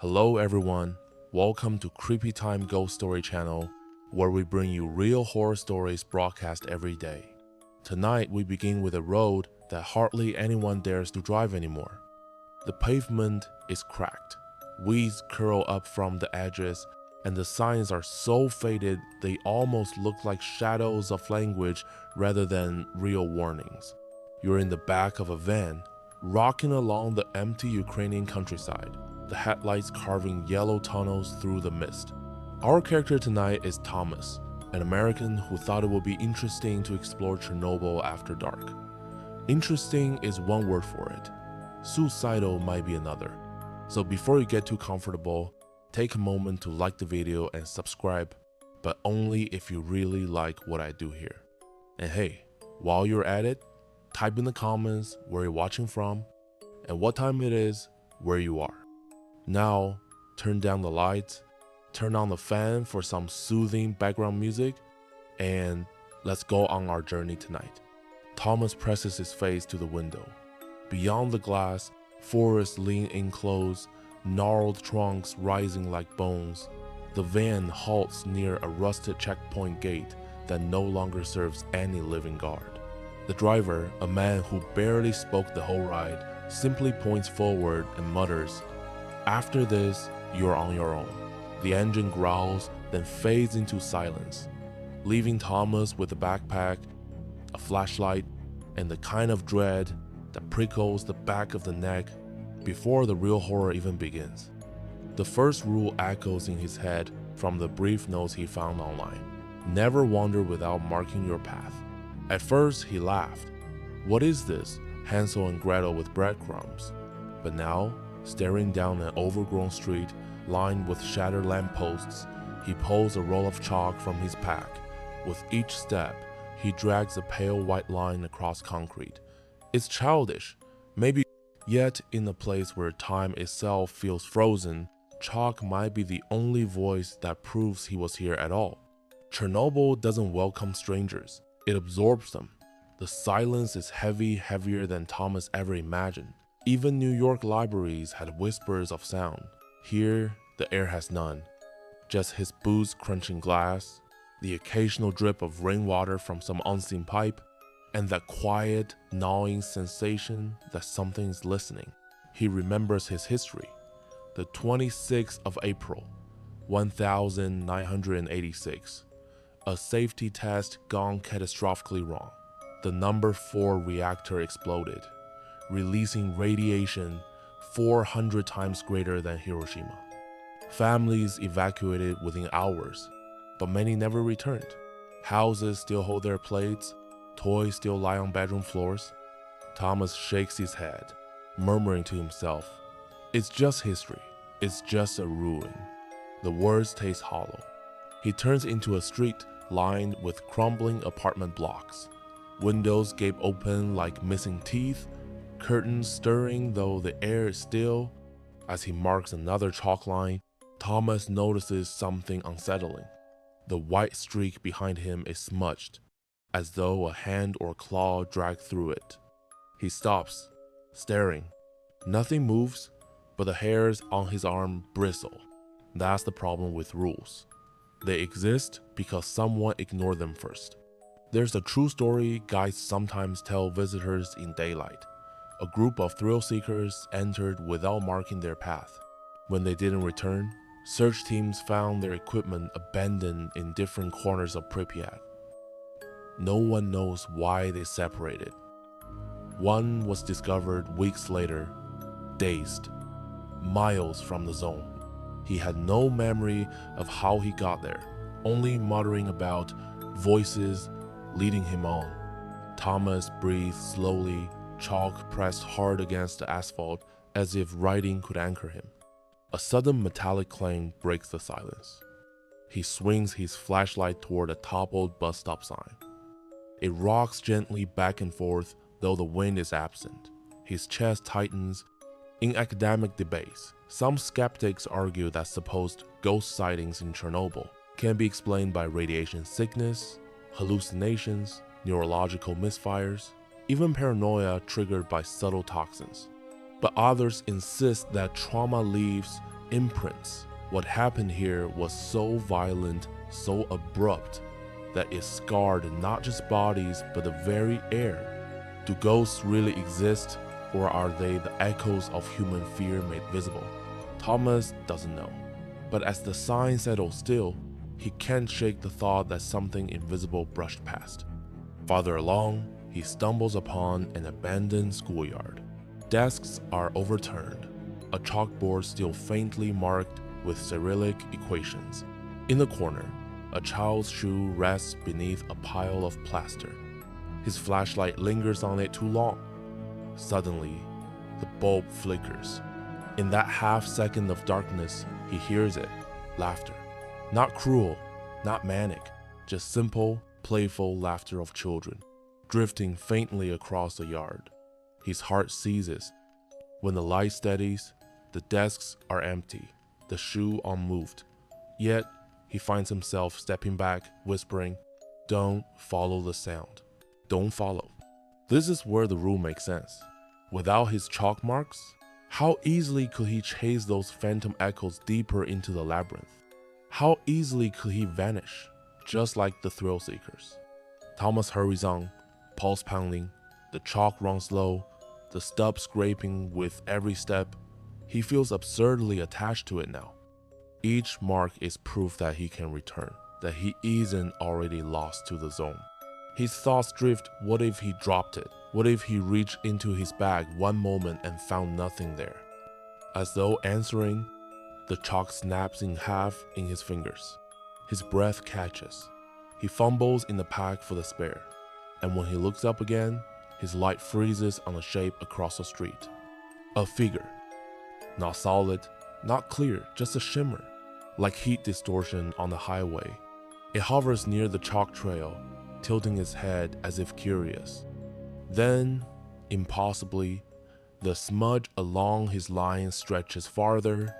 Hello everyone, welcome to Creepy Time Ghost Story channel, where we bring you real horror stories broadcast every day. Tonight we begin with a road that hardly anyone dares to drive anymore. The pavement is cracked, weeds curl up from the edges, and the signs are so faded they almost look like shadows of language rather than real warnings. You're in the back of a van, rocking along the empty Ukrainian countryside, the headlights carving yellow tunnels through the mist. Our character tonight is Thomas, an American who thought it would be interesting to explore Chernobyl after dark. Interesting is one word for it. Suicidal might be another. So before you get too comfortable, take a moment to like the video and subscribe, but only if you really like what I do here. And hey, while you're at it, type in the comments where you're watching from and what time it is where you are. Now, turn down the lights, turn on the fan for some soothing background music, and let's go on our journey tonight. Thomas presses his face to the window. Beyond the glass, forests lean in close, gnarled trunks rising like bones. The van halts near a rusted checkpoint gate that no longer serves any living guard. The driver, a man who barely spoke the whole ride, simply points forward and mutters, "After this, you're on your own." The engine growls, then fades into silence, leaving Thomas with a backpack, a flashlight, and the kind of dread that prickles the back of the neck before the real horror even begins. The first rule echoes in his head from the brief notes he found online. Never wander without marking your path. At first, he laughed. What is this, Hansel and Gretel with breadcrumbs? But now, staring down an overgrown street lined with shattered lampposts, he pulls a roll of chalk from his pack. With each step, he drags a pale white line across concrete. It's childish, maybe, yet in a place where time itself feels frozen, chalk might be the only voice that proves he was here at all. Chernobyl doesn't welcome strangers, it absorbs them. The silence is heavier than Thomas ever imagined. Even New York libraries had whispers of sound. Here, the air has none. Just his boots crunching glass, the occasional drip of rainwater from some unseen pipe, and that quiet, gnawing sensation that something is listening. He remembers his history. The 26th of April, 1986. A safety test gone catastrophically wrong. The number 4 reactor exploded, releasing radiation 400 times greater than Hiroshima. Families evacuated within hours, but many never returned. Houses still hold their plates, toys still lie on bedroom floors. Thomas shakes his head, murmuring to himself, "It's just history, it's just a ruin." The words taste hollow. He turns into a street lined with crumbling apartment blocks. Windows gape open like missing teeth, curtains stirring though the air is still. As he marks another chalk line, Thomas notices something unsettling. The white streak behind him is smudged, as though a hand or claw dragged through it. He stops, staring. Nothing moves, but the hairs on his arm bristle. That's the problem with rules. They exist because someone ignored them first. There's a true story guides sometimes tell visitors in daylight. A group of thrill seekers entered without marking their path. When they didn't return, search teams found their equipment abandoned in different corners of Pripyat. No one knows why they separated. One was discovered weeks later, dazed, miles from the zone. He had no memory of how he got there, only muttering about voices leading him on. Thomas breathed slowly, chalk pressed hard against the asphalt as if writing could anchor him. A sudden metallic clang breaks the silence. He swings his flashlight toward a toppled bus stop sign. It rocks gently back and forth though the wind is absent. His chest tightens. In academic debates, some skeptics argue that supposed ghost sightings in Chernobyl can be explained by radiation sickness, hallucinations, neurological misfires, even paranoia triggered by subtle toxins. But others insist that trauma leaves imprints. What happened here was so violent, so abrupt, that it scarred not just bodies but the very air. Do ghosts really exist, or are they the echoes of human fear made visible? Thomas doesn't know. But as the sign settles still, he can't shake the thought that something invisible brushed past. Farther along, he stumbles upon an abandoned schoolyard. Desks are overturned, a chalkboard still faintly marked with Cyrillic equations. In the corner, a child's shoe rests beneath a pile of plaster. His flashlight lingers on it too long. Suddenly, the bulb flickers. In that half-second of darkness, he hears it, laughter. Not cruel, not manic, just simple, playful laughter of children, drifting faintly across the yard. His heart seizes. When the light steadies, the desks are empty, the shoe unmoved. Yet, he finds himself stepping back, whispering, "Don't follow the sound. Don't follow." This is where the rule makes sense. Without his chalk marks, how easily could he chase those phantom echoes deeper into the labyrinth? How easily could he vanish, just like the thrill seekers? Thomas hurries on, pulse pounding, the chalk runs low, the stub scraping with every step. He feels absurdly attached to it now. Each mark is proof that he can return, that he isn't already lost to the zone. His thoughts drift. What if he dropped it? What if he reached into his bag one moment and found nothing there? As though answering, the chalk snaps in half in his fingers. His breath catches. He fumbles in the pack for the spare. And when he looks up again, his light freezes on a shape across the street. A figure. Not solid, not clear, just a shimmer, like heat distortion on the highway. It hovers near the chalk trail, tilting its head as if curious. Then, impossibly, the smudge along his line stretches farther,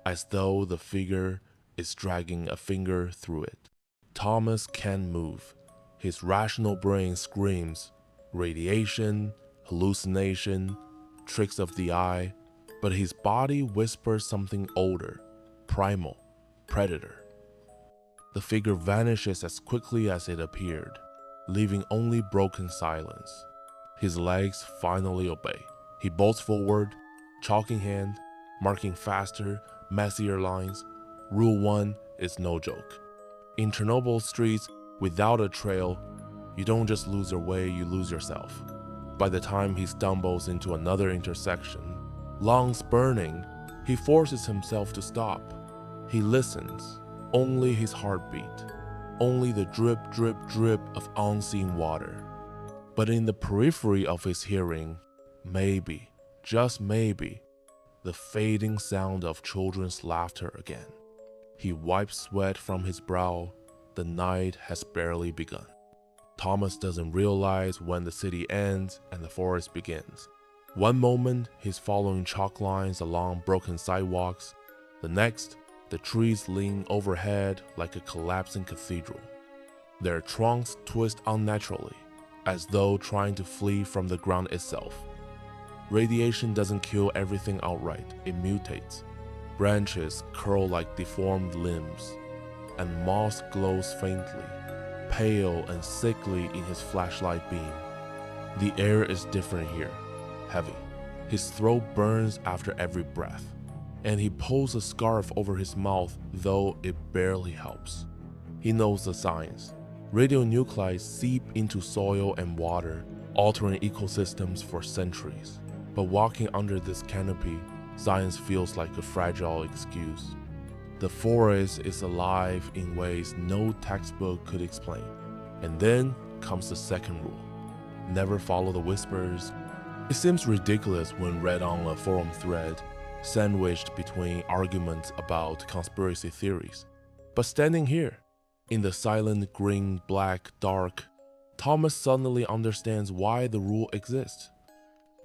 as though the figure is dragging a finger through it. Thomas can't move. His rational brain screams, radiation, hallucination, tricks of the eye, but his body whispers something older, primal, predator. The figure vanishes as quickly as it appeared, leaving only broken silence. His legs finally obey. He bolts forward, chalk in hand, marking faster, messier lines. Rule 1 is no joke. In Chernobyl streets, without a trail, you don't just lose your way, you lose yourself. By the time he stumbles into another intersection, lungs burning, he forces himself to stop. He listens, only his heartbeat, only the drip, drip, drip of unseen water. But in the periphery of his hearing, maybe, just maybe, the fading sound of children's laughter again. He wipes sweat from his brow. The night has barely begun. Thomas doesn't realize when the city ends and the forest begins. One moment, he's following chalk lines along broken sidewalks. The next, the trees lean overhead like a collapsing cathedral. Their trunks twist unnaturally, as though trying to flee from the ground itself. Radiation doesn't kill everything outright, it mutates. Branches curl like deformed limbs, and moss glows faintly, pale and sickly in his flashlight beam. The air is different here, heavy. His throat burns after every breath, and he pulls a scarf over his mouth, though it barely helps. He knows the science. Radionuclides seep into soil and water, altering ecosystems for centuries. But walking under this canopy, science feels like a fragile excuse. The forest is alive in ways no textbook could explain. And then comes the second rule. Never follow the whispers. It seems ridiculous when read on a forum thread, sandwiched between arguments about conspiracy theories. But standing here, in the silent green, black, dark, Thomas suddenly understands why the rule exists.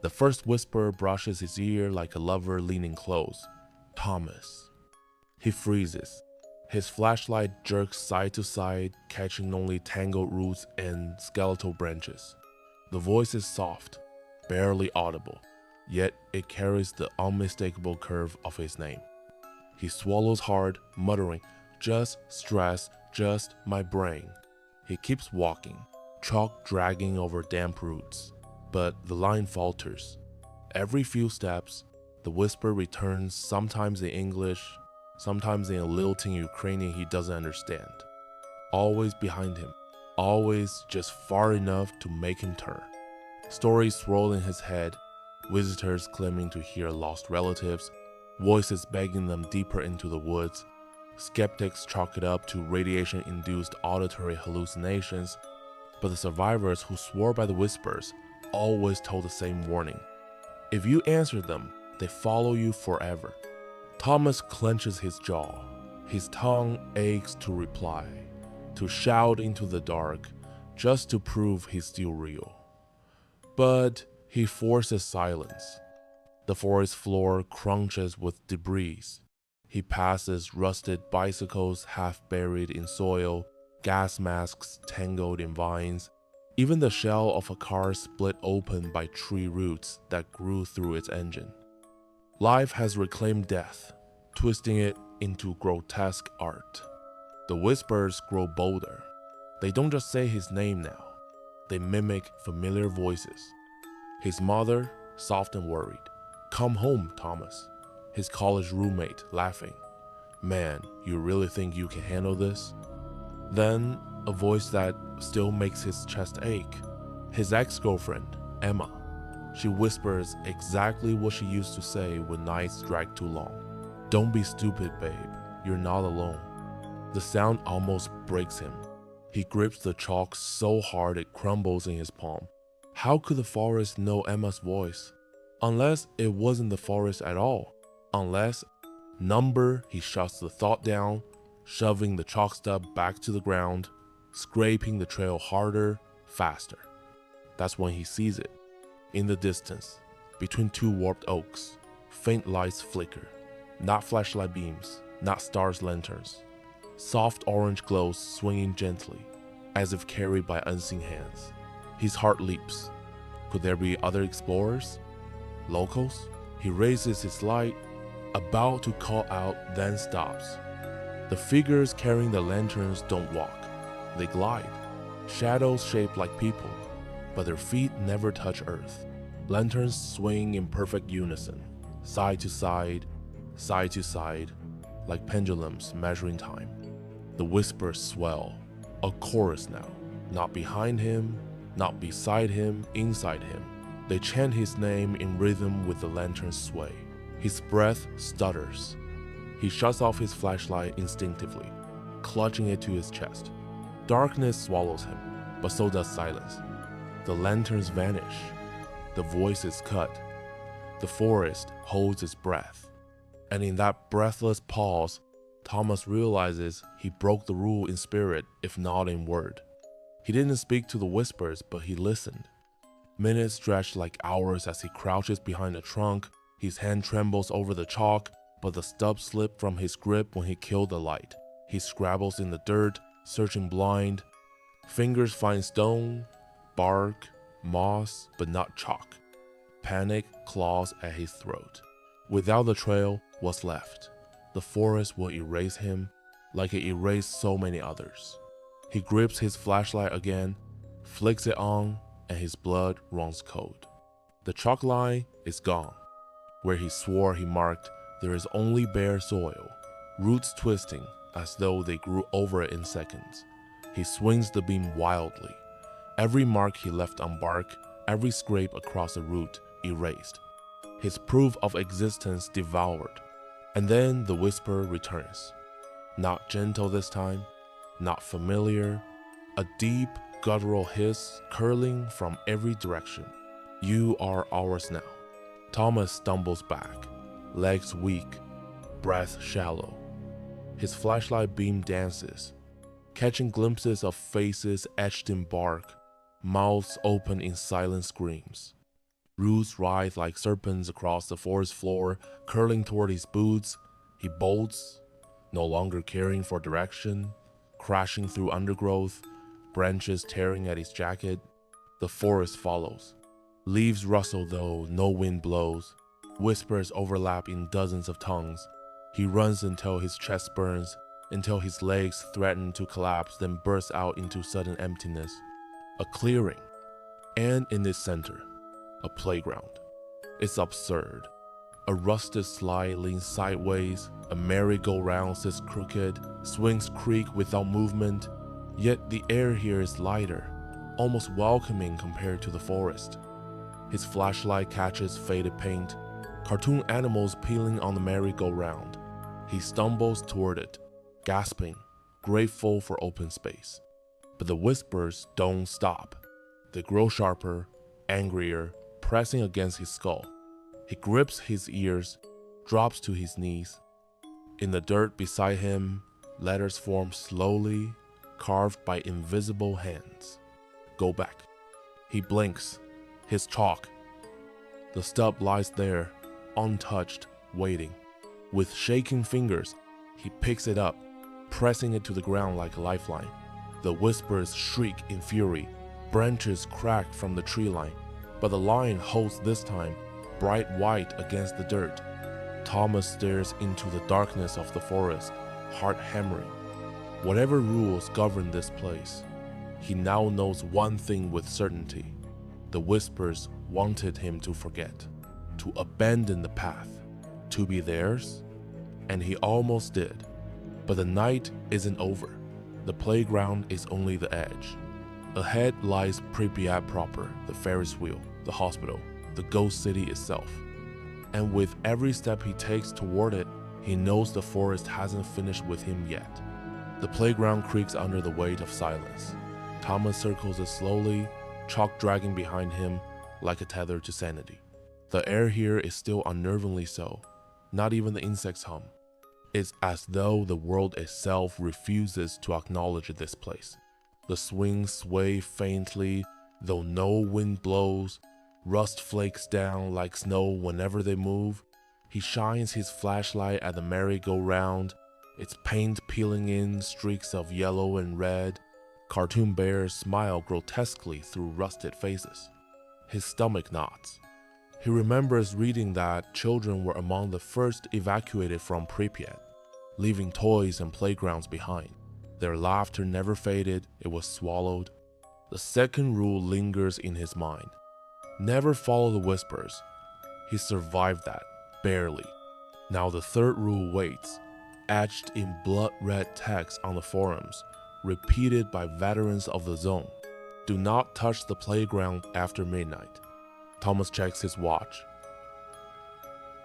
The first whisper brushes his ear like a lover leaning close. Thomas. He freezes. His flashlight jerks side to side, catching only tangled roots and skeletal branches. The voice is soft, barely audible, yet it carries the unmistakable curve of his name. He swallows hard, muttering, "Just stress, just my brain." He keeps walking, chalk dragging over damp roots, but the line falters. Every few steps, the whisper returns, sometimes in English, sometimes in a lilting Ukrainian he doesn't understand. Always behind him, always just far enough to make him turn. Stories swirl in his head, visitors claiming to hear lost relatives, voices begging them deeper into the woods. Skeptics chalk it up to radiation-induced auditory hallucinations, but the survivors who swore by the whispers always told the same warning. If you answer them, they follow you forever. Thomas clenches his jaw. His tongue aches to reply, to shout into the dark, just to prove he's still real. But he forces silence. The forest floor crunches with debris. He passes rusted bicycles half buried in soil, gas masks tangled in vines, even the shell of a car split open by tree roots that grew through its engine. Life has reclaimed death, twisting it into grotesque art. The whispers grow bolder. They don't just say his name now. They mimic familiar voices. His mother, soft and worried. "Come home, Thomas." His college roommate, laughing. "Man, you really think you can handle this?" Then, a voice that still makes his chest ache. His ex-girlfriend, Emma. She whispers exactly what she used to say when nights dragged too long. "Don't be stupid, babe. You're not alone." The sound almost breaks him. He grips the chalk so hard it crumbles in his palm. How could the forest know Emma's voice? Unless it wasn't the forest at all. Unless, number, he shuts the thought down, shoving the chalk stub back to the ground, scraping the trail harder, faster. That's when he sees it. In the distance, between two warped oaks, faint lights flicker. Not flashlight beams, not stars' lanterns. Soft orange glows swinging gently, as if carried by unseen hands. His heart leaps. Could there be other explorers? Locals? He raises his light, about to call out, then stops. The figures carrying the lanterns don't walk. They glide, shadows shaped like people, but their feet never touch earth. Lanterns swing in perfect unison, side to side, like pendulums measuring time. The whispers swell, a chorus now, not behind him, not beside him, inside him. They chant his name in rhythm with the lantern's sway. His breath stutters. He shuts off his flashlight instinctively, clutching it to his chest. Darkness swallows him, but so does silence. The lanterns vanish. The voice is cut. The forest holds its breath. And in that breathless pause, Thomas realizes he broke the rule in spirit, if not in word. He didn't speak to the whispers, but he listened. Minutes stretch like hours as he crouches behind a trunk. His hand trembles over the chalk, but the stub slipped from his grip when he killed the light. He scrabbles in the dirt, searching blind. Fingers find stone, bark, moss, but not chalk. Panic claws at his throat. Without the trail, what's left? The forest will erase him, like it erased so many others. He grips his flashlight again, flicks it on, and his blood runs cold. The chalk line is gone. Where he swore he marked, there is only bare soil, roots twisting as though they grew over it in seconds. He swings the beam wildly. Every mark he left on bark, every scrape across a root erased. His proof of existence devoured. And then the whisper returns. Not gentle this time, not familiar, a deep, guttural hiss curling from every direction. "You are ours now." Thomas stumbles back, legs weak, breath shallow. His flashlight beam dances, catching glimpses of faces etched in bark, mouths open in silent screams. Roots writhe like serpents across the forest floor, curling toward his boots. He bolts, no longer caring for direction, crashing through undergrowth, branches tearing at his jacket. The forest follows. Leaves rustle though no wind blows. Whispers overlap in dozens of tongues. He runs until his chest burns, until his legs threaten to collapse, then bursts out into sudden emptiness. A clearing, and in its center, a playground. It's absurd. A rusted slide leans sideways, a merry-go-round sits crooked, swings creak without movement, yet the air here is lighter, almost welcoming compared to the forest. His flashlight catches faded paint, cartoon animals peeling on the merry-go-round. He stumbles toward it, gasping, grateful for open space. But the whispers don't stop. They grow sharper, angrier, pressing against his skull. He grips his ears, drops to his knees. In the dirt beside him, letters form slowly, carved by invisible hands. Go back. He blinks. His chalk. The stub lies there, untouched, waiting. With shaking fingers, he picks it up, pressing it to the ground like a lifeline. The whispers shriek in fury. Branches crack from the tree line, but the line holds this time, bright white against the dirt. Thomas stares into the darkness of the forest, heart hammering. Whatever rules govern this place, he now knows one thing with certainty. The whispers wanted him to forget, to abandon the path, to be theirs, and he almost did. But the night isn't over. The playground is only the edge. Ahead lies Pripyat proper, the Ferris wheel, the hospital, the ghost city itself. And with every step he takes toward it, he knows the forest hasn't finished with him yet. The playground creaks under the weight of silence. Thomas circles it slowly, chalk dragging behind him like a tether to sanity. The air here is still unnervingly so. Not even the insects hum. It's as though the world itself refuses to acknowledge this place. The swings sway faintly, though no wind blows. Rust flakes down like snow whenever they move. He shines his flashlight at the merry-go-round, its paint peeling in streaks of yellow and red. Cartoon bears smile grotesquely through rusted faces. His stomach knots. He remembers reading that children were among the first evacuated from Pripyat, leaving toys and playgrounds behind. Their laughter never faded, it was swallowed. The second rule lingers in his mind. Never follow the whispers. He survived that, barely. Now the third rule waits, etched in blood-red text on the forums, repeated by veterans of the zone. Do not touch the playground after midnight. Thomas checks his watch.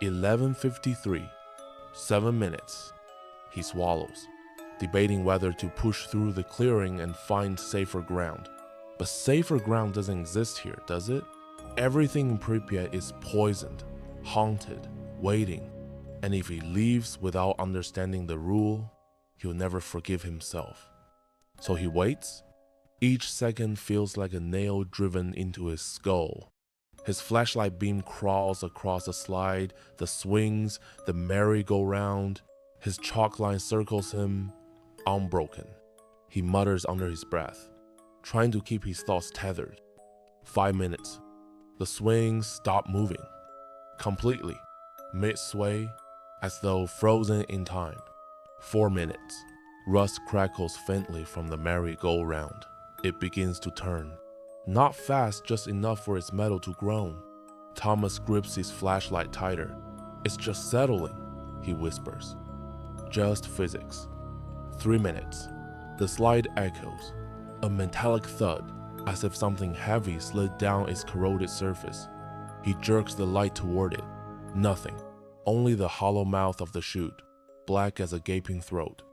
11:53, 7 minutes. He swallows, debating whether to push through the clearing and find safer ground. But safer ground doesn't exist here, does it? Everything in Pripyat is poisoned, haunted, waiting. And if he leaves without understanding the rule, he'll never forgive himself. So he waits. Each second feels like a nail driven into his skull. His flashlight beam crawls across the slide, the swings, the merry-go-round. His chalk line circles him, unbroken. He mutters under his breath, trying to keep his thoughts tethered. 5 minutes. The swings stop moving. Completely. Mid-sway, as though frozen in time. 4 minutes. Rust crackles faintly from the merry-go-round. It begins to turn. Not fast, just enough for its metal to groan. Thomas grips his flashlight tighter. It's just settling, he whispers. Just physics. 3 minutes. The slide echoes. A metallic thud, as if something heavy slid down its corroded surface. He jerks the light toward it. Nothing. Only the hollow mouth of the chute, black as a gaping throat.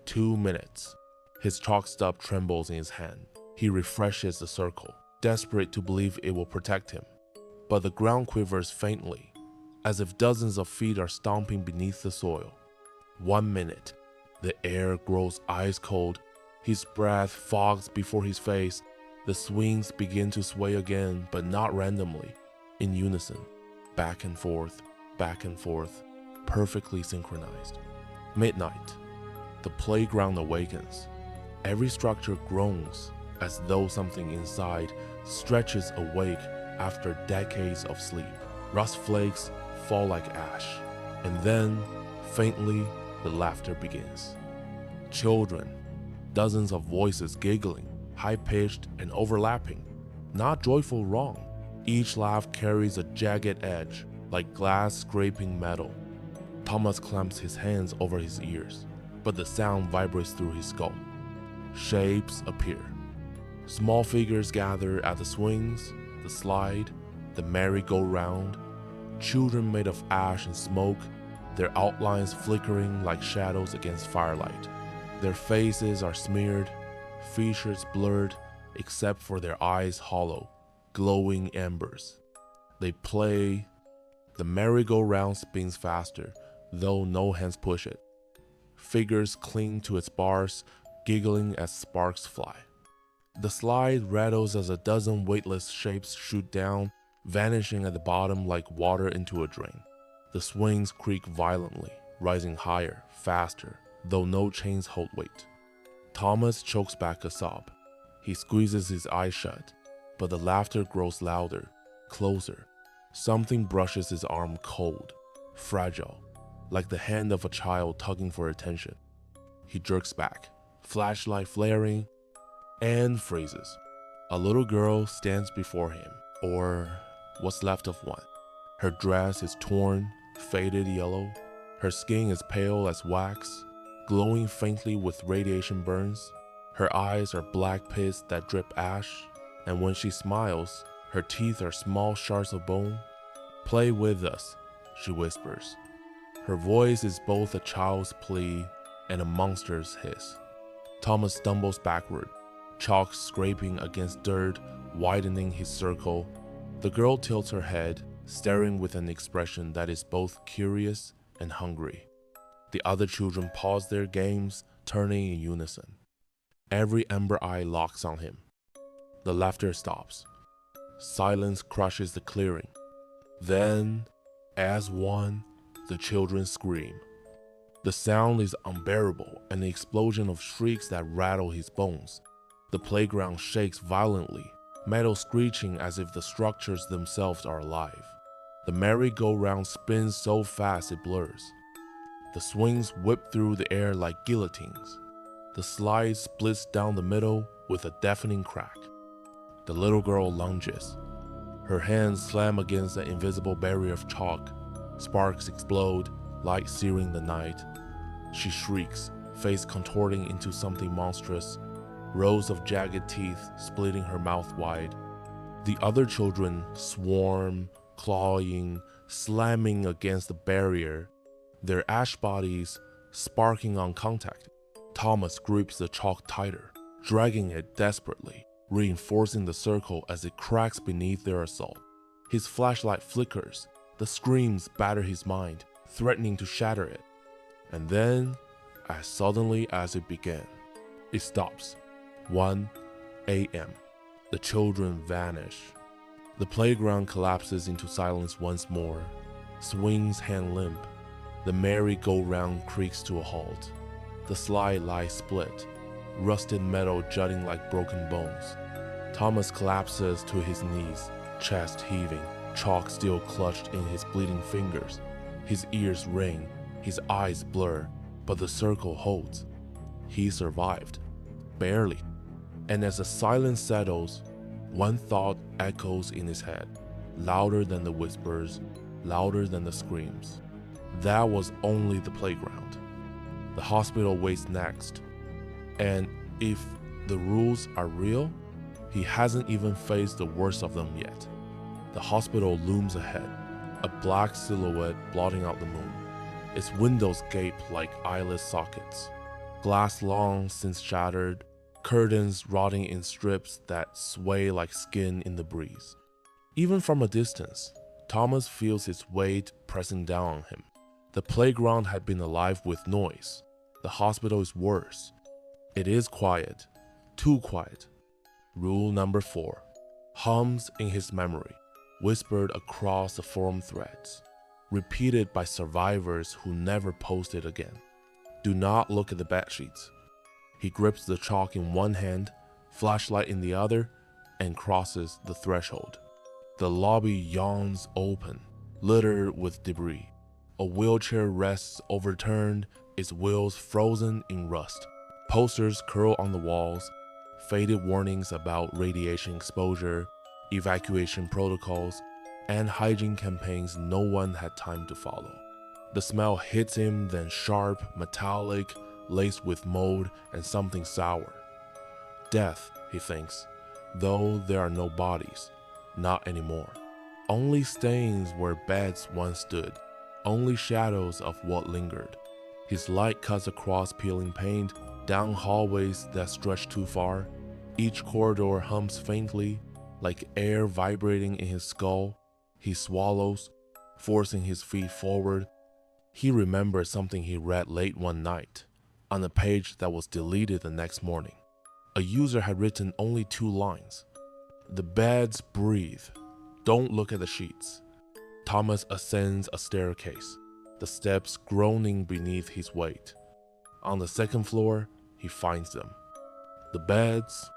2 minutes. His chalk stub trembles in his hand. He refreshes the circle, desperate to believe it will protect him. But the ground quivers faintly, as if dozens of feet are stomping beneath the soil. 1 minute. The air grows ice cold. His breath fogs before his face. The swings begin to sway again, but not randomly, in unison. Back and forth, perfectly synchronized. Midnight. The playground awakens. Every structure groans, as though something inside stretches awake after decades of sleep. Rust flakes fall like ash, and then, Faintly, the laughter begins. Children, dozens of voices giggling, high-pitched and overlapping. Not joyful wrong. Each laugh carries a jagged edge, like glass scraping metal. Thomas clamps his hands over his ears, but the sound vibrates through his skull. Shapes appear. Small figures gather at the swings, the slide, the merry-go-round. Children made of ash and smoke, their outlines flickering like shadows against firelight. Their faces are smeared, features blurred, except for their eyes hollow, glowing embers. They play. The merry-go-round spins faster, though no hands push it. Figures cling to its bars, giggling as sparks fly. The slide rattles as a dozen weightless shapes shoot down, vanishing at the bottom like water into a drain. The swings creak violently, rising higher, faster, though no chains hold weight. Thomas chokes back a sob. He squeezes his eyes shut, but the laughter grows louder, closer. Something brushes his arm cold, fragile, like the hand of a child tugging for attention. He jerks back, flashlight flaring, and freezes. A little girl stands before him, or what's left of one. Her dress is torn, faded yellow. Her skin is pale as wax, glowing faintly with radiation burns. Her eyes are black pits that drip ash, and when she smiles, her teeth are small shards of bone. "Play with us," she whispers. Her voice is both a child's plea and a monster's hiss. Thomas stumbles backward, chalk scraping against dirt, widening his circle. The girl tilts her head, staring with an expression that is both curious and hungry. The other children pause their games, turning in unison. Every ember eye locks on him. The laughter stops. Silence crushes the clearing. Then, as one, the children scream. The sound is unbearable, an explosion of shrieks that rattle his bones. The playground shakes violently, metal screeching as if the structures themselves are alive. The merry-go-round spins so fast it blurs. The swings whip through the air like guillotines. The slide splits down the middle with a deafening crack. The little girl lunges. Her hands slam against the invisible barrier of chalk. Sparks explode, light searing the night. She shrieks, face contorting into something monstrous, rows of jagged teeth splitting her mouth wide. The other children swarm, clawing, slamming against the barrier, their ash bodies sparking on contact. Thomas grips the chalk tighter, dragging it desperately, reinforcing the circle as it cracks beneath their assault. His flashlight flickers, the screams batter his mind, threatening to shatter it. And then, as suddenly as it began, it stops. 1 a.m. The children vanish. The playground collapses into silence once more. Swings hang limp. The merry-go-round creaks to a halt. The slide lies split, rusted metal jutting like broken bones. Thomas collapses to his knees, chest heaving, chalk still clutched in his bleeding fingers. His ears ring, his eyes blur, but the circle holds. He survived. Barely. And as the silence settles, one thought echoes in his head, louder than the whispers, louder than the screams. That was only the playground. The hospital waits next. And if the rules are real, he hasn't even faced the worst of them yet. The hospital looms ahead, a black silhouette blotting out the moon. Its windows gape like eyeless sockets. Glass long since shattered, curtains rotting in strips that sway like skin in the breeze. Even from a distance, Thomas feels its weight pressing down on him. The playground had been alive with noise. The hospital is worse. It is quiet, too quiet. Rule number 4, hums in his memory, whispered across the forum threads, repeated by survivors who never posted again. Do not look at the bedsheets. He grips the chalk in one hand, flashlight in the other, and crosses the threshold. The lobby yawns open, littered with debris. A wheelchair rests overturned, its wheels frozen in rust. Posters curl on the walls, faded warnings about radiation exposure, evacuation protocols, and hygiene campaigns no one had time to follow. The smell hits him, then sharp, metallic, laced with mold and something sour. Death, he thinks, though there are no bodies, not anymore. Only stains where beds once stood, only shadows of what lingered. His light cuts across peeling paint, down hallways that stretch too far. Each corridor hums faintly, like air vibrating in his skull. He swallows, forcing his feet forward. He remembers something he read late one night, on a page that was deleted the next morning. A user had written only 2 lines. The beds breathe. Don't look at the sheets. Thomas ascends a staircase, the steps groaning beneath his weight. On the 2nd floor, he finds them. The beds,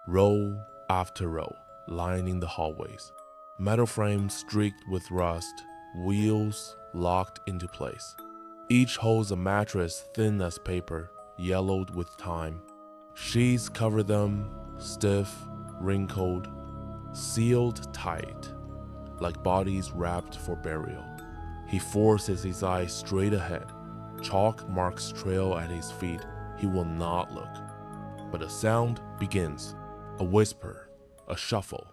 row after row, lining the hallways. Metal frames streaked with rust, wheels locked into place. Each holds a mattress thin as paper, yellowed with time. Sheets cover them, stiff, wrinkled, sealed tight, like bodies wrapped for burial. He forces his eyes straight ahead. Chalk marks trail at his feet. He will not look. But a sound begins. A whisper, a shuffle.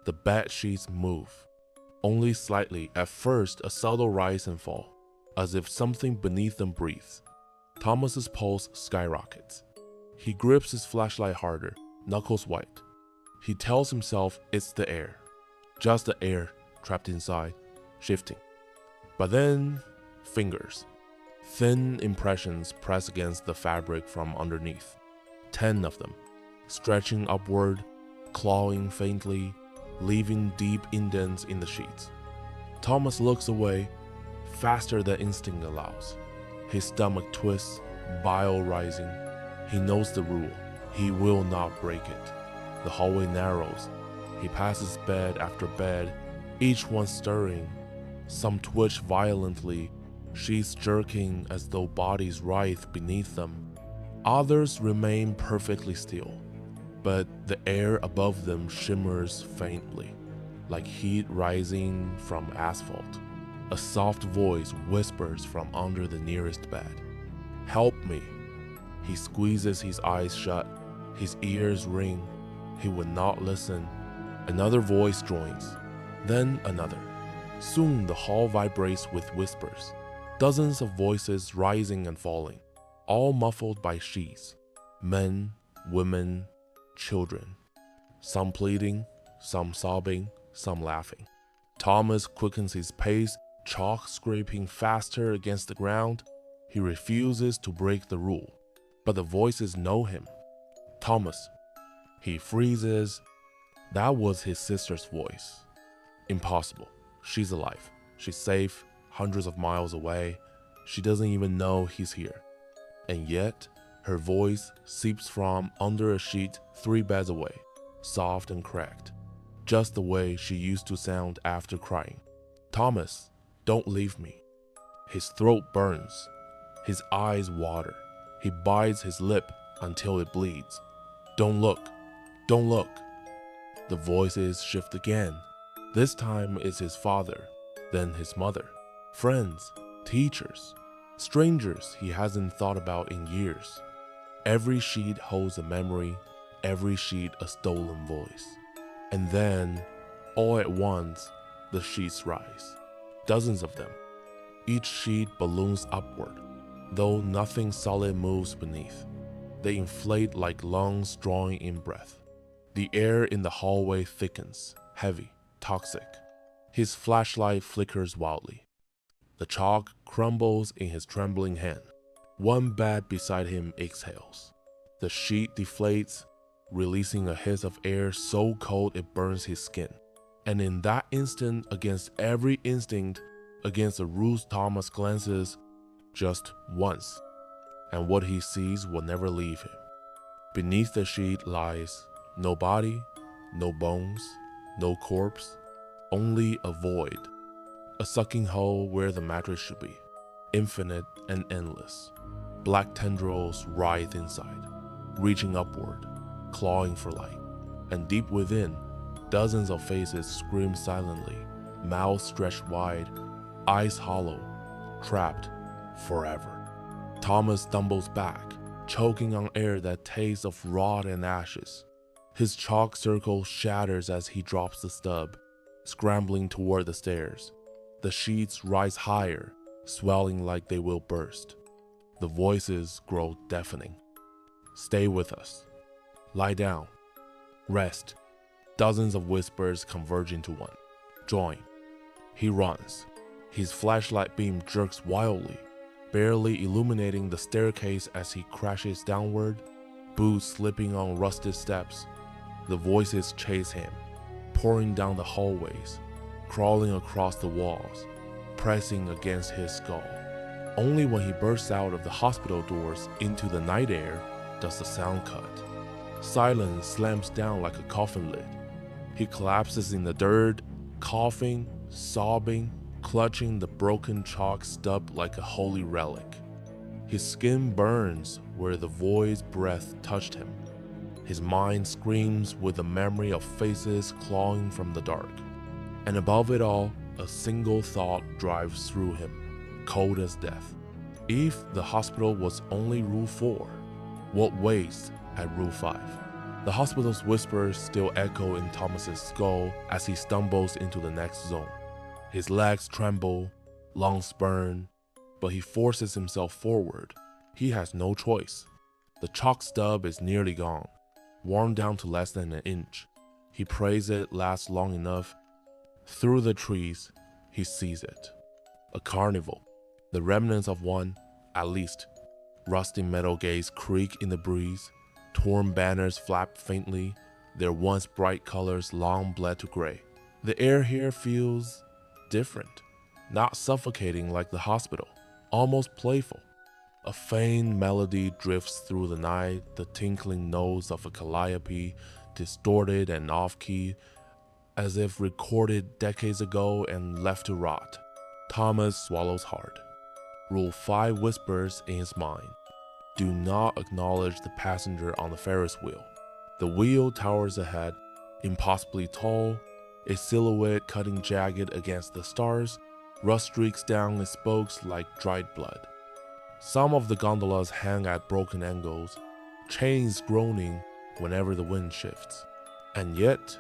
The bed sheets move. Only slightly, at first a subtle rise and fall, as if something beneath them breathes. Thomas's pulse skyrockets. He grips his flashlight harder, knuckles white. He tells himself it's the air. Just the air trapped inside, shifting. But then, fingers. Thin impressions press against the fabric from underneath. 10 of them, stretching upward, clawing faintly, leaving deep indents in the sheets. Thomas looks away, faster than instinct allows. His stomach twists, bile rising. He knows the rule. He will not break it. The hallway narrows. He passes bed after bed, each one stirring. Some twitch violently, sheets jerking as though bodies writhe beneath them. Others remain perfectly still, but the air above them shimmers faintly, like heat rising from asphalt. A soft voice whispers from under the nearest bed. "Help me." He squeezes his eyes shut, his ears ring. He would not listen. Another voice joins, then another. Soon the hall vibrates with whispers, dozens of voices rising and falling, all muffled by sheets. Men, women, children. Some pleading, some sobbing, some laughing. Thomas quickens his pace, chalk scraping faster against the ground. He refuses to break the rule, but the voices know him. Thomas. He freezes. That was his sister's voice. Impossible. She's alive. She's safe, hundreds of miles away. She doesn't even know he's here. And yet, her voice seeps from under a sheet 3 beds away, soft and cracked, just the way she used to sound after crying. "Thomas, don't leave me." His throat burns. His eyes water. He bites his lip until it bleeds. "Don't look. Don't look." The voices shift again. This time it's his father, then his mother, friends, teachers, strangers he hasn't thought about in years. Every sheet holds a memory, every sheet a stolen voice. And then, all at once, the sheets rise. Dozens of them. Each sheet balloons upward, though nothing solid moves beneath. They inflate like lungs drawing in breath. The air in the hallway thickens, heavy, toxic. His flashlight flickers wildly. The chalk crumbles in his trembling hand. One bed beside him exhales. The sheet deflates, releasing a hiss of air so cold it burns his skin. And in that instant, against every instinct, against the rules Thomas glances, just once, and what he sees will never leave him. Beneath the sheet lies no body, no bones, no corpse, only a void, a sucking hole where the mattress should be. infinite and endless. Black tendrils writhe inside, reaching upward, clawing for light. And deep within, dozens of faces scream silently, mouths stretched wide, eyes hollow, trapped forever. Thomas stumbles back, choking on air that tastes of rot and ashes. His chalk circle shatters as he drops the stub, scrambling toward the stairs. The sheets rise higher, swelling like they will burst. The voices grow deafening. Stay with us. Lie down. Rest. Dozens of whispers converge into one. Join. He runs. His flashlight beam jerks wildly, barely illuminating the staircase as he crashes downward, boots slipping on rusted steps. The voices chase him, pouring down the hallways, crawling across the walls, pressing against his skull. Only when he bursts out of the hospital doors into the night air does the sound cut. Silence slams down like a coffin lid. He collapses in the dirt, coughing, sobbing, clutching the broken chalk stub like a holy relic. His skin burns where the void's breath touched him. His mind screams with the memory of faces clawing from the dark. And above it all, a single thought drives through him, cold as death. If the hospital was only Rule 4, what waits at Rule 5? The hospital's whispers still echo in Thomas's skull as he stumbles into the next zone. His legs tremble, lungs burn, but he forces himself forward. He has no choice. The chalk stub is nearly gone, worn down to less than an inch. He prays it lasts long enough. Through the trees, he sees it. A carnival, the remnants of one, at least. Rusty metal gates creak in the breeze. Torn banners flap faintly, their once bright colors long bled to gray. The air here feels different, not suffocating like the hospital, almost playful. A faint melody drifts through the night, the tinkling notes of a calliope, distorted and off-key, as if recorded decades ago and left to rot. Thomas swallows hard. Rule 5 whispers in his mind. Do not acknowledge the passenger on the Ferris wheel. The wheel towers ahead, impossibly tall, a silhouette cutting jagged against the stars. Rust streaks down its spokes like dried blood. Some of the gondolas hang at broken angles, chains groaning whenever the wind shifts. And yet,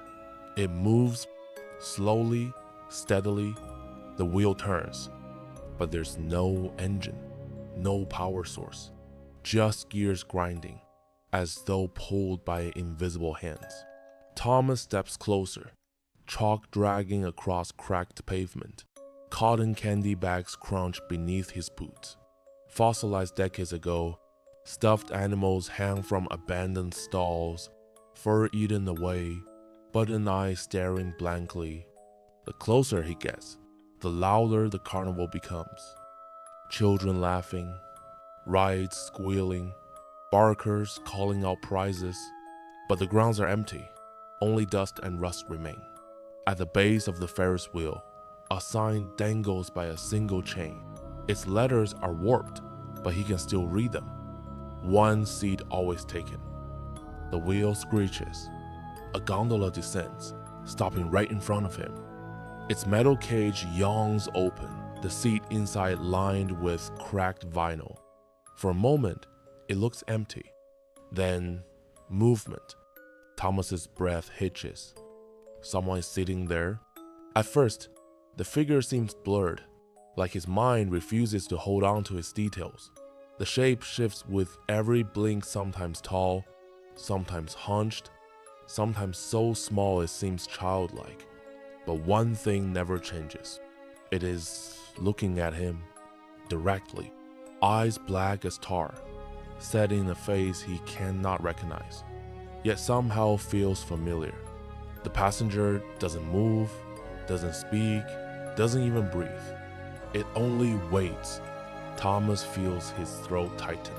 it moves slowly, steadily. The wheel turns, but there's no engine, no power source, just gears grinding, as though pulled by invisible hands. Thomas steps closer, chalk dragging across cracked pavement. Cotton candy bags crunch beneath his boots. Fossilized decades ago, stuffed animals hang from abandoned stalls, fur eaten away, button eyes staring blankly. The closer he gets, the louder the carnival becomes. Children laughing, rides squealing, barkers calling out prizes. But the grounds are empty, only dust and rust remain. At the base of the Ferris wheel, a sign dangles by a single chain. Its letters are warped, but he can still read them. One seat always taken. The wheel screeches. A gondola descends, stopping right in front of him. Its metal cage yawns open, the seat inside lined with cracked vinyl. For a moment, it looks empty. Then, movement. Thomas's breath hitches. Someone is sitting there. At first, the figure seems blurred, like his mind refuses to hold on to its details. The shape shifts with every blink, sometimes tall, sometimes hunched, sometimes so small it seems childlike. But one thing never changes. It is looking at him directly, eyes black as tar, set in a face he cannot recognize, yet somehow feels familiar. The passenger doesn't move, doesn't speak, doesn't even breathe. It only waits. Thomas feels his throat tighten.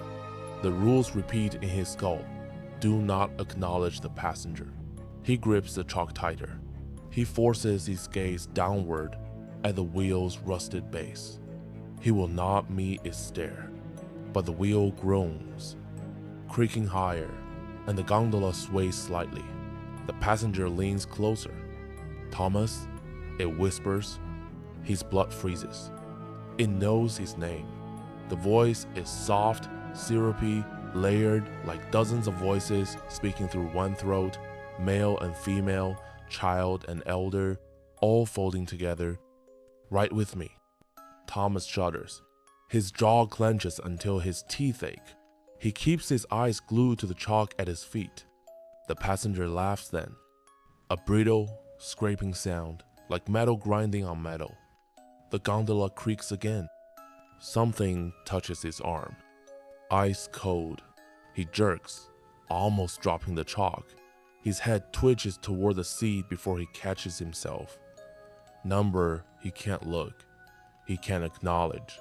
The rules repeat in his skull. Do not acknowledge the passenger. He grips the chalk tighter. He forces his gaze downward at the wheel's rusted base. He will not meet its stare, but the wheel groans, creaking higher, and the gondola sways slightly. The passenger leans closer. Thomas, it whispers. His blood freezes. It knows his name. The voice is soft, syrupy, layered like dozens of voices speaking through one throat, male and female, child and elder, all folding together. Right with me. Thomas shudders. His jaw clenches until his teeth ache. He keeps his eyes glued to the chalk at his feet. The passenger laughs then. A brittle, scraping sound, like metal grinding on metal. The gondola creaks again. Something touches his arm. Ice cold. He jerks, almost dropping the chalk. His head twitches toward the seat before he catches himself. Number he can't look. He can't acknowledge.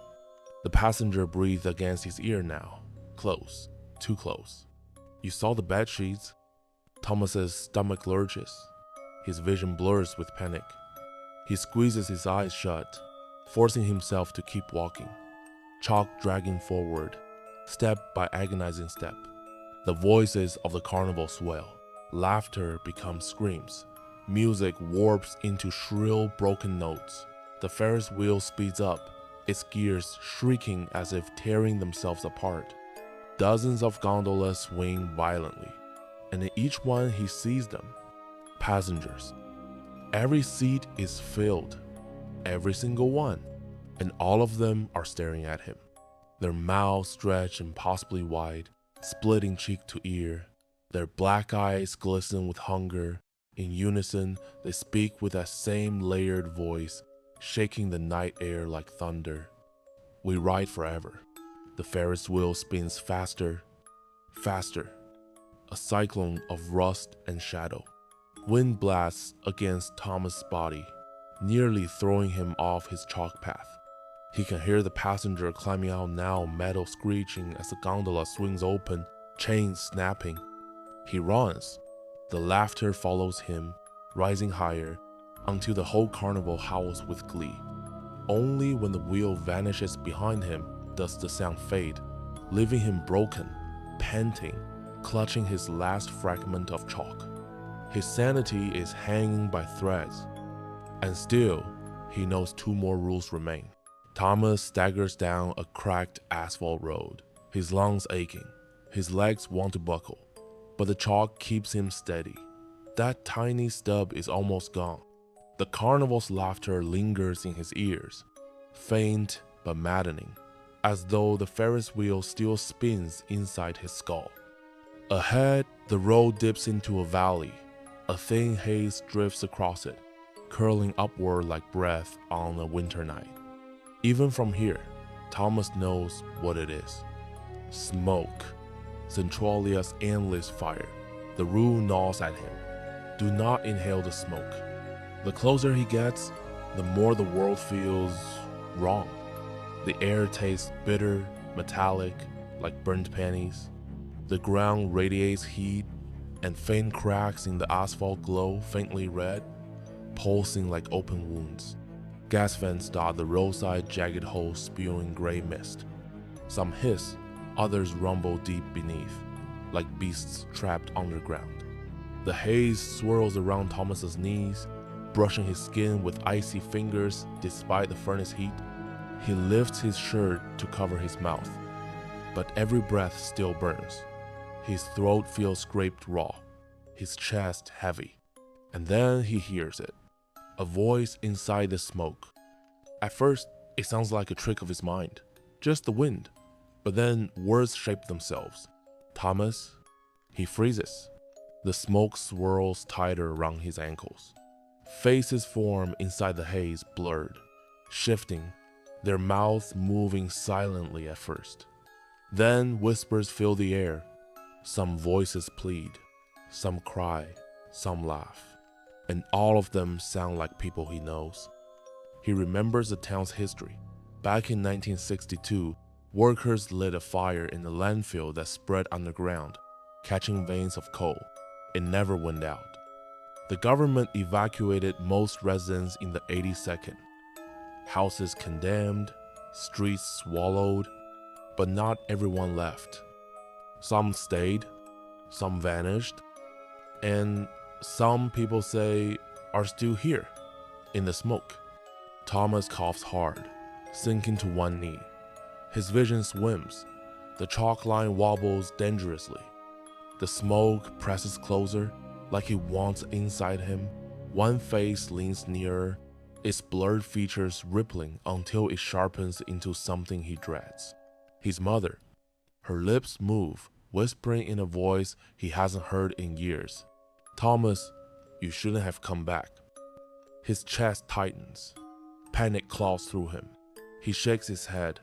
The passenger breathes against his ear now. Close. Too close. You saw the bed sheets. Thomas's stomach lurches. His vision blurs with panic. He squeezes his eyes shut, forcing himself to keep walking. Chalk dragging forward, step by agonizing step. The voices of the carnival swell. Laughter becomes screams. Music warps into shrill, broken notes. The Ferris wheel speeds up, its gears shrieking as if tearing themselves apart. Dozens of gondolas swing violently, and in each one he sees them. Passengers. Every seat is filled, every single one, and all of them are staring at him. Their mouths stretched impossibly wide, splitting cheek to ear. Their black eyes glisten with hunger. In unison, they speak with that same layered voice, shaking the night air like thunder. We ride forever. The Ferris wheel spins faster, faster. A cyclone of rust and shadow. Wind blasts against Thomas' body, nearly throwing him off his chalk path. He can hear the passenger climbing out now, metal screeching as the gondola swings open, chains snapping. He runs. The laughter follows him, rising higher, until the whole carnival howls with glee. Only when the wheel vanishes behind him does the sound fade, leaving him broken, panting, clutching his last fragment of chalk. His sanity is hanging by threads, and still, he knows two more rules remain. Thomas staggers down a cracked asphalt road, his lungs aching. His legs want to buckle, but the chalk keeps him steady. That tiny stub is almost gone. The carnival's laughter lingers in his ears, faint but maddening, as though the Ferris wheel still spins inside his skull. Ahead, the road dips into a valley. A thin haze drifts across it, curling upward like breath on a winter night. Even from here, Thomas knows what it is. Smoke. Centralia's endless fire. The rule gnaws at him. Do not inhale the smoke. The closer he gets, the more the world feels wrong. The air tastes bitter, metallic, like burnt pennies. The ground radiates heat, and faint cracks in the asphalt glow faintly red, pulsing like open wounds. Gas vents dot the roadside jagged holes spewing gray mist. Some hiss, others rumble deep beneath, like beasts trapped underground. The haze swirls around Thomas's knees, brushing his skin with icy fingers despite the furnace heat. He lifts his shirt to cover his mouth, but every breath still burns. His throat feels scraped raw, his chest heavy. And then he hears it, a voice inside the smoke. At first, it sounds like a trick of his mind, just the wind. But then words shape themselves. Thomas. He freezes. The smoke swirls tighter around his ankles. Faces form inside the haze, blurred, shifting, their mouths moving silently at first. Then whispers fill the air. Some voices plead, some cry, some laugh, and all of them sound like people he knows. He remembers the town's history. Back in 1962, workers lit a fire in a landfill that spread underground, catching veins of coal. It never went out. The government evacuated most residents in the 82nd. Houses condemned, streets swallowed, but not everyone left. Some stayed, some vanished, and some people say are still here, in the smoke. Thomas coughs hard, sinking to one knee. His vision swims. The chalk line wobbles dangerously. The smoke presses closer, like it wants inside him. One face leans nearer, its blurred features rippling until it sharpens into something he dreads. His mother. Her lips move, whispering in a voice he hasn't heard in years. Thomas, you shouldn't have come back. His chest tightens. Panic claws through him. He shakes his head,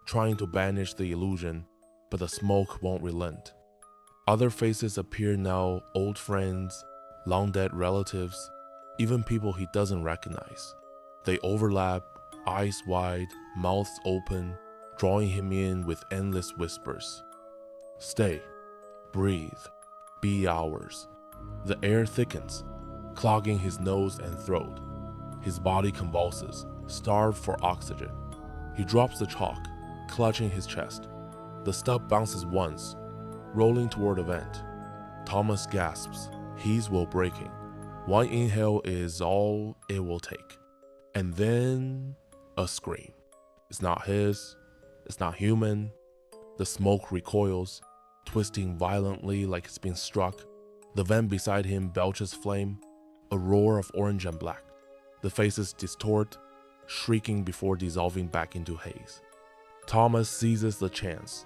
trying to banish the illusion, but the smoke won't relent. Other faces appear now, old friends, long-dead relatives, even people he doesn't recognize. They overlap, eyes wide, mouths open, drawing him in with endless whispers. Stay, breathe, be ours. The air thickens, clogging his nose and throat. His body convulses, starved for oxygen. He drops the chalk, clutching his chest. The stub bounces once, rolling toward the vent. Thomas gasps, his will breaking. One inhale is all it will take. And then a scream. It's not his, it's not human. The smoke recoils, twisting violently like it's been struck. The vent beside him belches flame, a roar of orange and black. The faces distort, shrieking before dissolving back into haze. Thomas seizes the chance.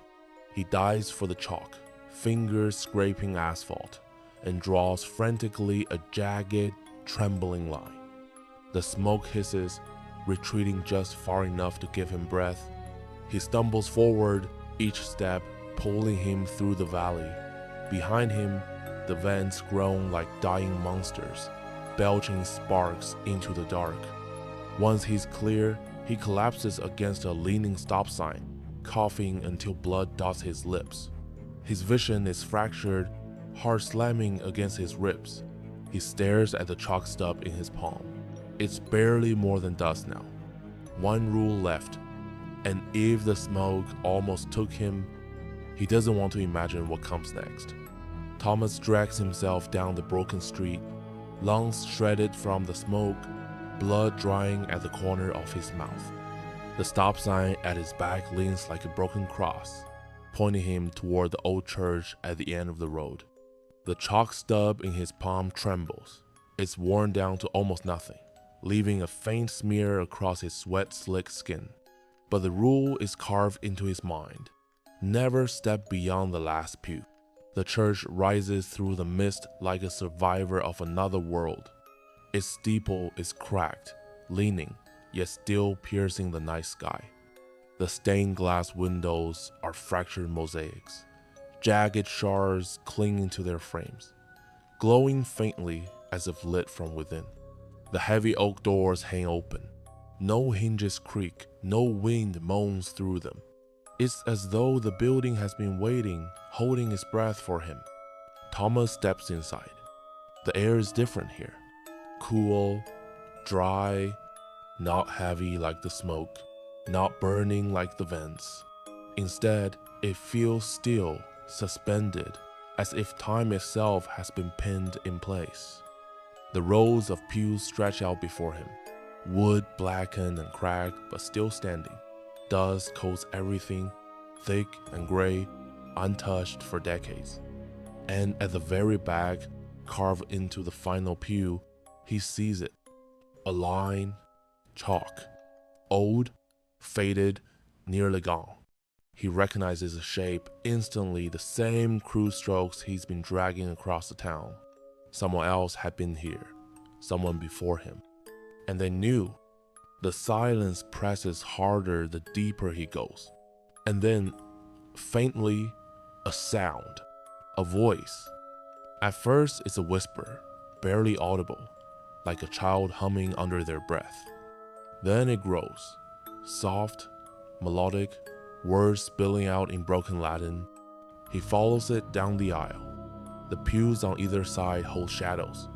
He dives for the chalk, fingers scraping asphalt, and draws frantically a jagged, trembling line. The smoke hisses, retreating just far enough to give him breath. He stumbles forward, each step pulling him through the valley. Behind him, the vents groan like dying monsters, belching sparks into the dark. Once he's clear, he collapses against a leaning stop sign, coughing until blood dots his lips. His vision is fractured, heart slamming against his ribs. He stares at the chalk stub in his palm. It's barely more than dust now. One rule left, and if the smoke almost took him, he doesn't want to imagine what comes next. Thomas drags himself down the broken street, lungs shredded from the smoke, blood drying at the corner of his mouth. The stop sign at his back leans like a broken cross, pointing him toward the old church at the end of the road. The chalk stub in his palm trembles. It's worn down to almost nothing, leaving a faint smear across his sweat-slick skin. But the rule is carved into his mind. Never step beyond the last pew. The church rises through the mist like a survivor of another world. Its steeple is cracked, leaning, yet still piercing the night sky. The stained glass windows are fractured mosaics, jagged shards clinging to their frames, glowing faintly as if lit from within. The heavy oak doors hang open. No hinges creak, no wind moans through them. It's as though the building has been waiting, holding its breath for him. Thomas steps inside. The air is different here. Cool, dry, not heavy like the smoke, not burning like the vents. Instead, it feels still, suspended, as if time itself has been pinned in place. The rows of pews stretch out before him, wood blackened and cracked but still standing. Dust coats everything, thick and gray, untouched for decades. And at the very back, carved into the final pew, he sees it. A line, chalk, old, faded, nearly gone. He recognizes the shape, instantly the same crude strokes he's been dragging across the town. Someone else had been here, someone before him. And they knew. The silence presses harder the deeper he goes. And then, faintly, a sound, a voice. At first, it's a whisper, barely audible, like a child humming under their breath. Then it grows, soft, melodic, words spilling out in broken Latin. He follows it down the aisle. The pews on either side hold shadows.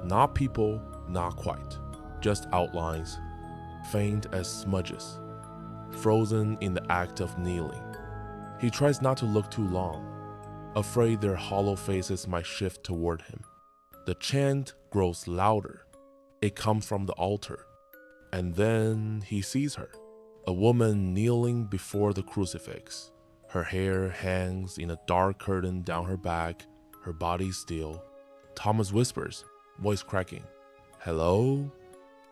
Not people, not quite, just outlines, faint as smudges. frozen in the act of kneeling. He tries not to look too long, afraid their hollow faces might shift toward him. The chant grows louder. It comes from the altar. And then he sees her, a woman kneeling before the crucifix. Her hair hangs in a dark curtain down her back, her body still. Thomas whispers, voice cracking, "Hello?"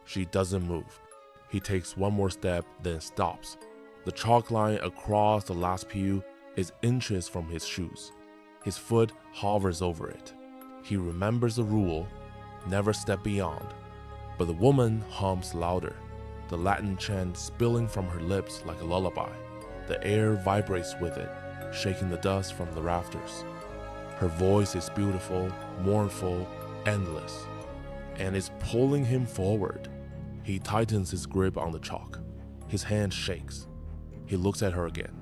She doesn't move. He takes one more step, then stops. The chalk line across the last pew is inches from his shoes. His foot hovers over it. He remembers the rule, never step beyond. But the woman hums louder, the Latin chant spilling from her lips like a lullaby. The air vibrates with it, shaking the dust from the rafters. Her voice is beautiful, mournful, endless, and is pulling him forward. He tightens his grip on the chalk. His hand shakes. He looks at her again.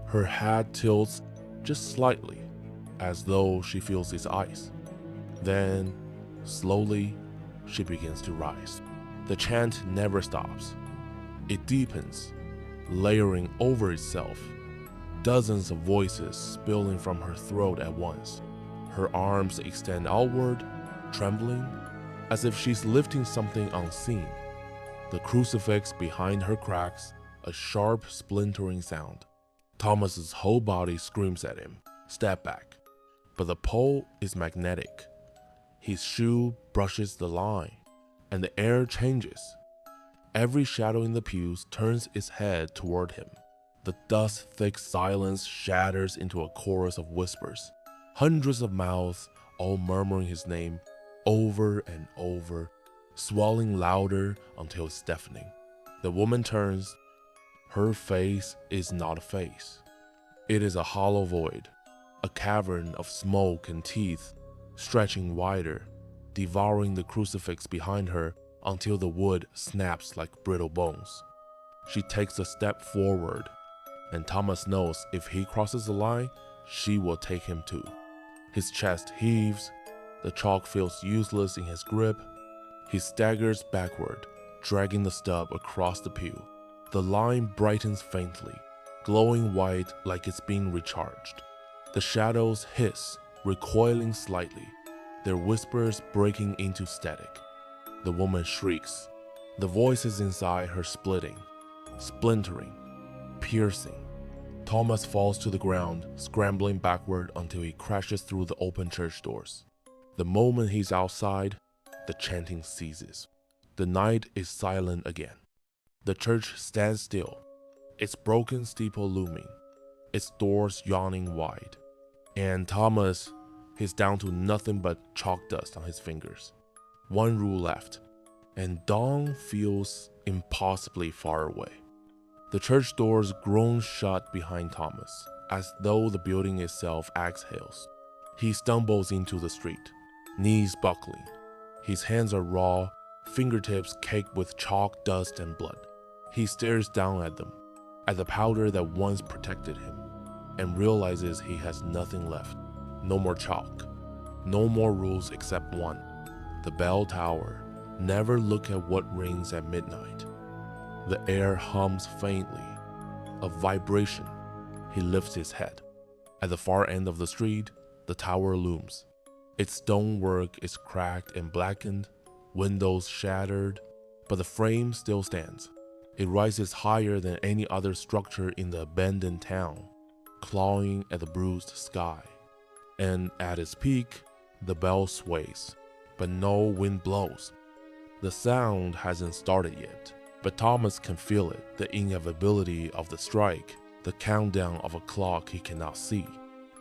Her head tilts just slightly, as though she feels his eyes. Then, slowly, she begins to rise. The chant never stops. It deepens, layering over itself, dozens of voices spilling from her throat at once. Her arms extend outward, trembling, as if she's lifting something unseen. The crucifix behind her cracks, a sharp splintering sound. Thomas's whole body screams at him, "Step back." But the pole is magnetic. His shoe brushes the line, and the air changes. Every shadow in the pews turns its head toward him. The dust-thick silence shatters into a chorus of whispers. Hundreds of mouths, all murmuring his name, over and over, swelling louder until it's deafening. The woman turns. Her face is not a face. It is a hollow void, a cavern of smoke and teeth, stretching wider, devouring the crucifix behind her until the wood snaps like brittle bones. She takes a step forward, and Thomas knows if he crosses the line, she will take him too. His chest heaves, the chalk feels useless in his grip. He staggers backward, dragging the stub across the pew. The line brightens faintly, glowing white like it's being recharged. The shadows hiss, recoiling slightly, their whispers breaking into static. The woman shrieks, the voices inside her splitting, splintering, piercing. Thomas falls to the ground, scrambling backward until he crashes through the open church doors. The moment he's outside, the chanting ceases. The night is silent again. The church stands still, its broken steeple looming, its doors yawning wide. And Thomas is down to nothing but chalk dust on his fingers. One rule left, and dawn feels impossibly far away. The church doors groan shut behind Thomas, as though the building itself exhales. He stumbles into the street, knees buckling. His hands are raw, fingertips caked with chalk, dust, and blood. He stares down at them, at the powder that once protected him, and realizes he has nothing left. No more chalk. No more rules except one. The bell tower. Never look at what rings at midnight. The air hums faintly. A vibration. He lifts his head. At the far end of the street, the tower looms. Its stonework is cracked and blackened, windows shattered, but the frame still stands. It rises higher than any other structure in the abandoned town, clawing at the bruised sky. And at its peak, the bell sways, but no wind blows. The sound hasn't started yet, but Thomas can feel it, the inevitability of the strike, the countdown of a clock he cannot see.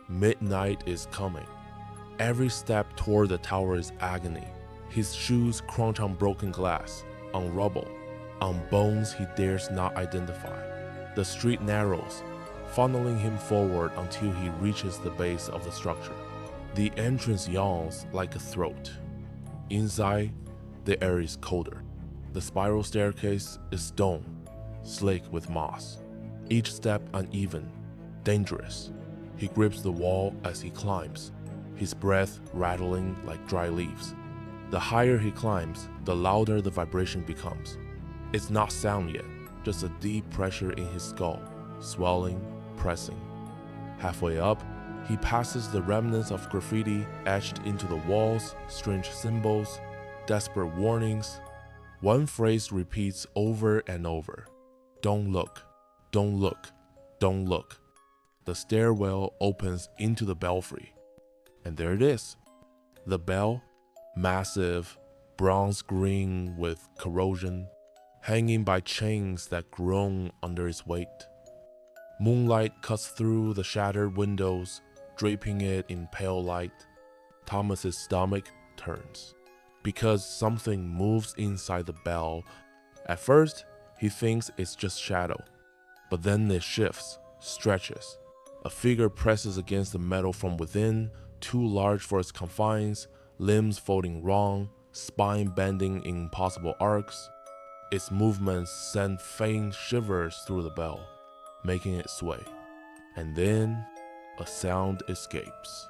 Midnight is coming. Every step toward the tower is agony. His shoes crunch on broken glass, on rubble, on bones he dares not identify. The street narrows, funneling him forward until he reaches the base of the structure. The entrance yawns like a throat. Inside, the air is colder. The spiral staircase is stone, slick with moss. Each step uneven, dangerous. He grips the wall as he climbs, his breath rattling like dry leaves. The higher he climbs, the louder the vibration becomes. It's not sound yet, just a deep pressure in his skull, swelling, pressing. Halfway up, he passes the remnants of graffiti etched into the walls, strange symbols, desperate warnings. One phrase repeats over and over. Don't look, don't look, don't look. The stairwell opens into the belfry. And there it is. The bell, massive, bronze green with corrosion, hanging by chains that groan under its weight. Moonlight cuts through the shattered windows, draping it in pale light. Thomas's stomach turns, because something moves inside the bell. At first, he thinks it's just shadow, but then it shifts, stretches. A figure presses against the metal from within, too large for its confines, limbs folding wrong, spine bending in impossible arcs. Its movements send faint shivers through the bell, making it sway. And then a sound escapes.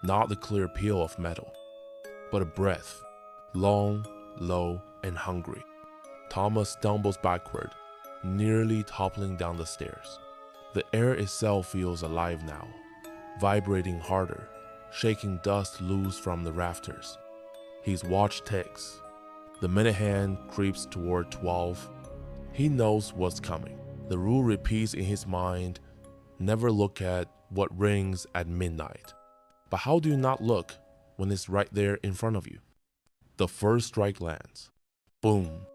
Not the clear peal of metal, but a breath, long, low, and hungry. Thomas stumbles backward, nearly toppling down the stairs. The air itself feels alive now, vibrating harder, shaking dust loose from the rafters. His watch ticks. The minute hand creeps toward 12. He knows what's coming. The rule repeats in his mind, never look at what rings at midnight. But how do you not look when it's right there in front of you? The first strike lands. Boom.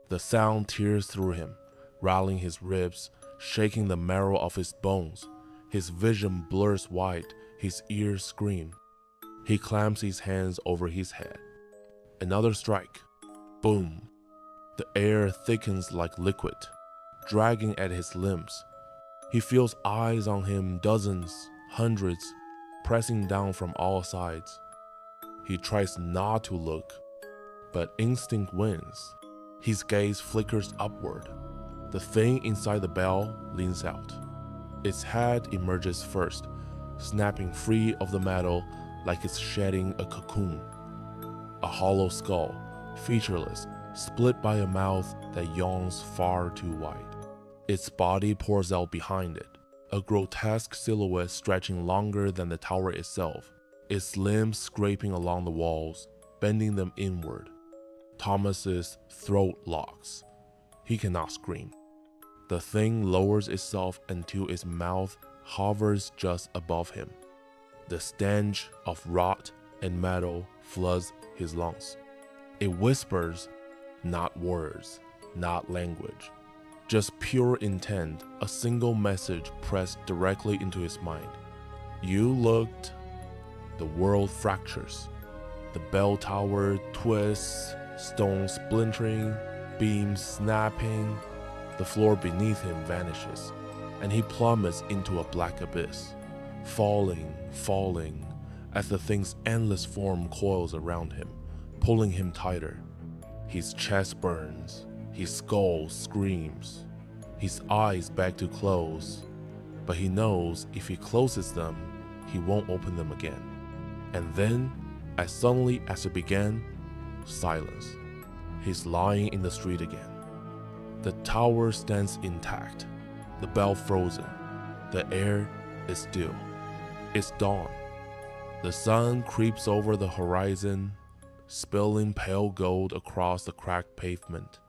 The sound tears through him, rattling his ribs, shaking the marrow of his bones. His vision blurs white, his ears scream. He clamps his hands over his head. Another strike. Boom. The air thickens like liquid, dragging at his limbs. He feels eyes on him, dozens, hundreds, pressing down from all sides. He tries not to look, but instinct wins. His gaze flickers upward. The thing inside the bell leans out. Its head emerges first, snapping free of the metal like it's shedding a cocoon. A hollow skull, featureless, split by a mouth that yawns far too wide. Its body pours out behind it, a grotesque silhouette stretching longer than the tower itself, its limbs scraping along the walls, bending them inward. Thomas's throat locks. He cannot scream. The thing lowers itself until its mouth hovers just above him. The stench of rot and metal floods his lungs. It whispers, not words, not language, just pure intent, a single message pressed directly into his mind. You looked. The world fractures. The bell tower twists, stones splintering, beams snapping. The floor beneath him vanishes, and he plummets into a black abyss, falling, falling, as the thing's endless form coils around him, pulling him tighter. His chest burns, his skull screams, his eyes beg to close, but he knows if he closes them, he won't open them again. And then, as suddenly as it began, silence. He's lying in the street again. The tower stands intact, the bell frozen, the air is still. It's dawn. The sun creeps over the horizon, spilling pale gold across the cracked pavement.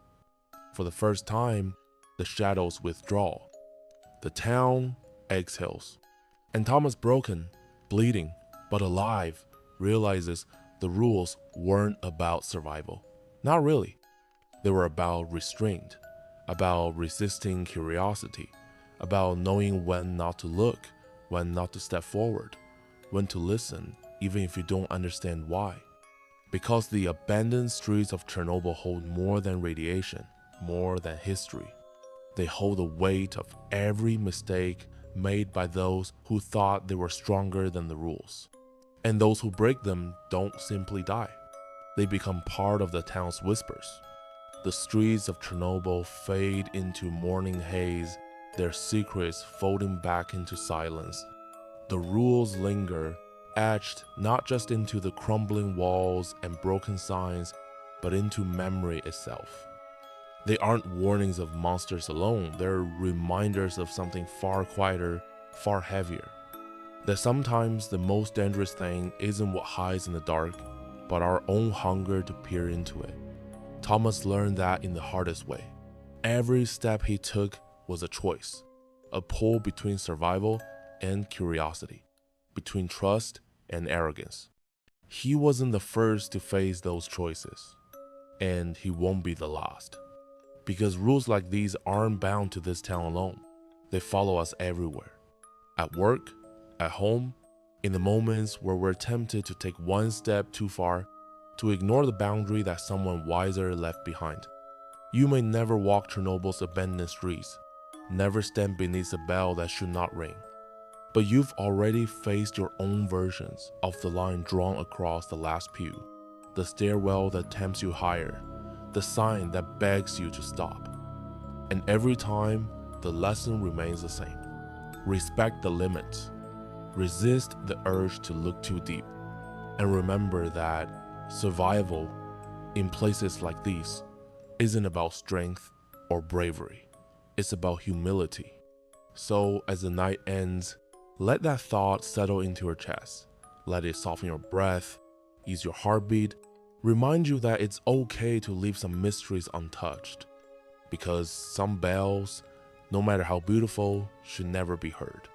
For the first time, the shadows withdraw. The town exhales. And Thomas, broken, bleeding, but alive, realizes the rules weren't about survival. Not really. They were about restraint, about resisting curiosity, about knowing when not to look, when not to step forward, when to listen, even if you don't understand why. Because the abandoned streets of Chernobyl hold more than radiation, more than history. They hold the weight of every mistake made by those who thought they were stronger than the rules. And those who break them don't simply die. They become part of the town's whispers. The streets of Chernobyl fade into morning haze, their secrets folding back into silence. The rules linger, etched not just into the crumbling walls and broken signs, but into memory itself. They aren't warnings of monsters alone, they're reminders of something far quieter, far heavier. That sometimes the most dangerous thing isn't what hides in the dark, but our own hunger to peer into it. Thomas learned that in the hardest way. Every step he took was a choice, a pull between survival and curiosity, between trust and arrogance. He wasn't the first to face those choices, and he won't be the last. Because rules like these aren't bound to this town alone. They follow us everywhere. At work, at home, in the moments where we're tempted to take one step too far, to ignore the boundary that someone wiser left behind. You may never walk Chernobyl's abandoned streets, never stand beneath a bell that should not ring. But you've already faced your own versions of the line drawn across the last pew, the stairwell that tempts you higher, the sign that begs you to stop. And every time, the lesson remains the same. Respect the limits. Resist the urge to look too deep. And remember that survival in places like these isn't about strength or bravery. It's about humility. So as the night ends, let that thought settle into your chest. Let it soften your breath, ease your heartbeat, remind you that it's okay to leave some mysteries untouched. Because some bells, no matter how beautiful, should never be heard.